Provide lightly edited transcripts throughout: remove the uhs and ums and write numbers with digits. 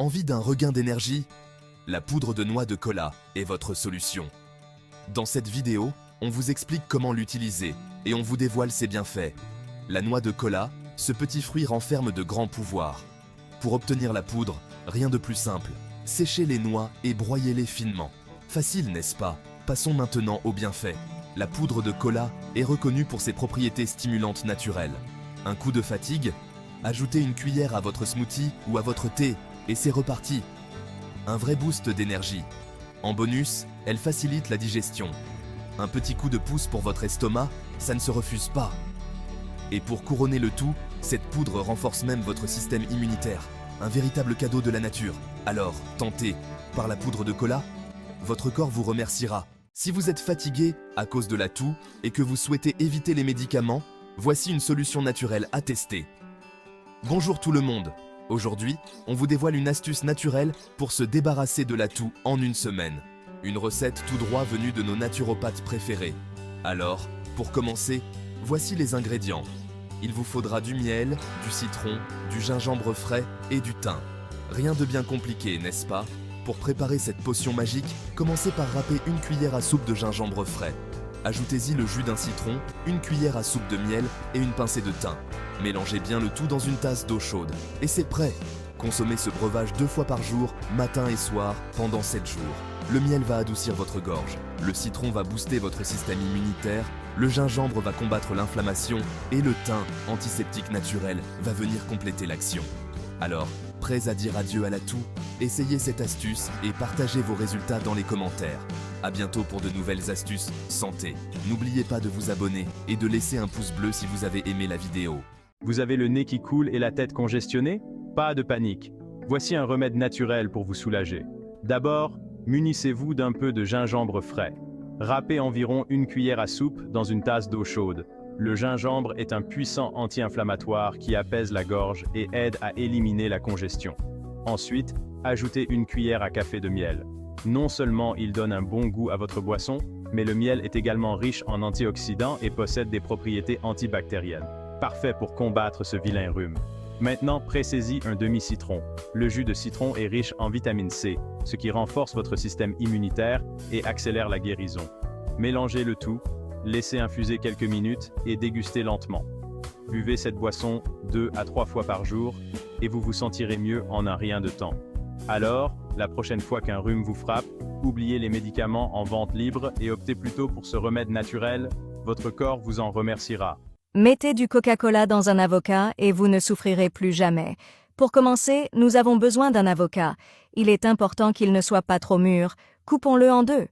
Envie d'un regain d'énergie? La poudre de noix de cola est votre solution. Dans cette vidéo, on vous explique comment l'utiliser et on vous dévoile ses bienfaits. La noix de cola, ce petit fruit renferme de grands pouvoirs. Pour obtenir la poudre, rien de plus simple. Séchez les noix et broyez-les finement. Facile, n'est-ce pas? Passons maintenant aux bienfaits. La poudre de cola est reconnue pour ses propriétés stimulantes naturelles. Un coup de fatigue? Ajoutez une cuillère à votre smoothie ou à votre thé et c'est reparti. Un vrai boost d'énergie. En bonus, elle facilite la digestion. Un petit coup de pouce pour votre estomac, ça ne se refuse pas. Et pour couronner le tout, cette poudre renforce même votre système immunitaire. Un véritable cadeau de la nature. Alors, tentez par la poudre de cola, votre corps vous remerciera. Si vous êtes fatigué à cause de la toux et que vous souhaitez éviter les médicaments, voici une solution naturelle à tester. Bonjour tout le monde. Aujourd'hui, on vous dévoile une astuce naturelle pour se débarrasser de la toux en une semaine. Une recette tout droit venue de nos naturopathes préférés. Alors, pour commencer, voici les ingrédients. Il vous faudra du miel, du citron, du gingembre frais et du thym. Rien de bien compliqué, n'est-ce pas? Pour préparer cette potion magique, commencez par râper une cuillère à soupe de gingembre frais. Ajoutez-y le jus d'un citron, une cuillère à soupe de miel et une pincée de thym. Mélangez bien le tout dans une tasse d'eau chaude. Et c'est prêt! Consommez ce breuvage 2 fois par jour, matin et soir, pendant 7 jours. Le miel va adoucir votre gorge, le citron va booster votre système immunitaire, le gingembre va combattre l'inflammation et le thym, antiseptique naturel, va venir compléter l'action. Alors, prêts à dire adieu à la toux? Essayez cette astuce et partagez vos résultats dans les commentaires. À bientôt pour de nouvelles astuces santé. N'oubliez pas de vous abonner et de laisser un pouce bleu si vous avez aimé la vidéo. Vous avez le nez qui coule et la tête congestionnée? Pas de panique. Voici un remède naturel pour vous soulager. D'abord, munissez-vous d'un peu de gingembre frais. Râpez environ une cuillère à soupe dans une tasse d'eau chaude. Le gingembre est un puissant anti-inflammatoire qui apaise la gorge et aide à éliminer la congestion. Ensuite, ajoutez une cuillère à café de miel. Non seulement il donne un bon goût à votre boisson, mais le miel est également riche en antioxydants et possède des propriétés antibactériennes. Parfait pour combattre ce vilain rhume. Maintenant, pressez-y un demi-citron. Le jus de citron est riche en vitamine C, ce qui renforce votre système immunitaire et accélère la guérison. Mélangez le tout, laissez infuser quelques minutes et dégustez lentement. Buvez cette boisson 2 à 3 fois par jour et vous vous sentirez mieux en un rien de temps. Alors, la prochaine fois qu'un rhume vous frappe, oubliez les médicaments en vente libre et optez plutôt pour ce remède naturel. Votre corps vous en remerciera. Mettez du Coca-Cola dans un avocat et vous ne souffrirez plus jamais. Pour commencer, nous avons besoin d'un avocat. Il est important qu'il ne soit pas trop mûr. Coupons-le en 2.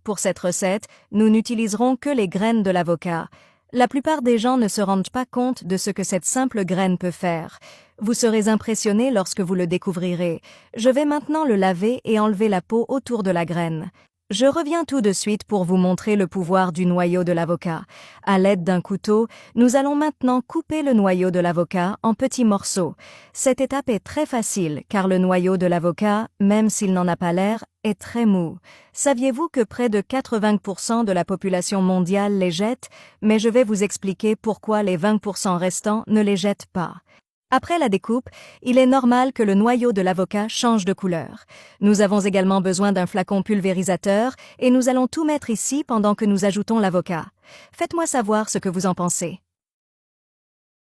Pour cette recette, nous n'utiliserons que les graines de l'avocat. La plupart des gens ne se rendent pas compte de ce que cette simple graine peut faire. Vous serez impressionné lorsque vous le découvrirez. Je vais maintenant le laver et enlever la peau autour de la graine. Je reviens tout de suite pour vous montrer le pouvoir du noyau de l'avocat. À l'aide d'un couteau, nous allons maintenant couper le noyau de l'avocat en petits morceaux. Cette étape est très facile car le noyau de l'avocat, même s'il n'en a pas l'air, est très mou. Saviez-vous que près de 80% de la population mondiale les jette? Mais je vais vous expliquer pourquoi les 20% restants ne les jettent pas. Après la découpe, il est normal que le noyau de l'avocat change de couleur. Nous avons également besoin d'un flacon pulvérisateur et nous allons tout mettre ici pendant que nous ajoutons l'avocat. Faites-moi savoir ce que vous en pensez.